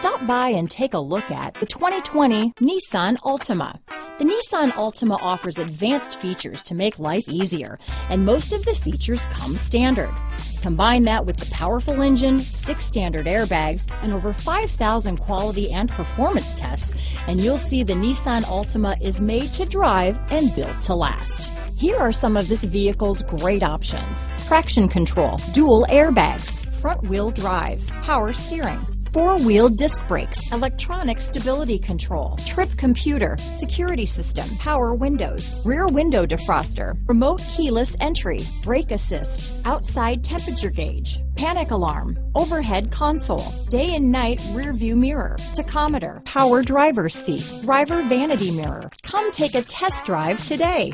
Stop by and take a look at the 2020 Nissan Altima. The Nissan Altima offers advanced features to make life easier, and most of the features come standard. Combine that with the powerful engine, 6 standard airbags, and over 5,000 quality and performance tests, and you'll see the Nissan Altima is made to drive and built to last. Here are some of this vehicle's great options: traction control, dual airbags, front-wheel drive, power steering, 4-wheel disc brakes, electronic stability control, trip computer, security system, power windows, rear window defroster, remote keyless entry, brake assist, outside temperature gauge, panic alarm, overhead console, day and night rear view mirror, tachometer, power driver's seat, driver vanity mirror. Come take a test drive today.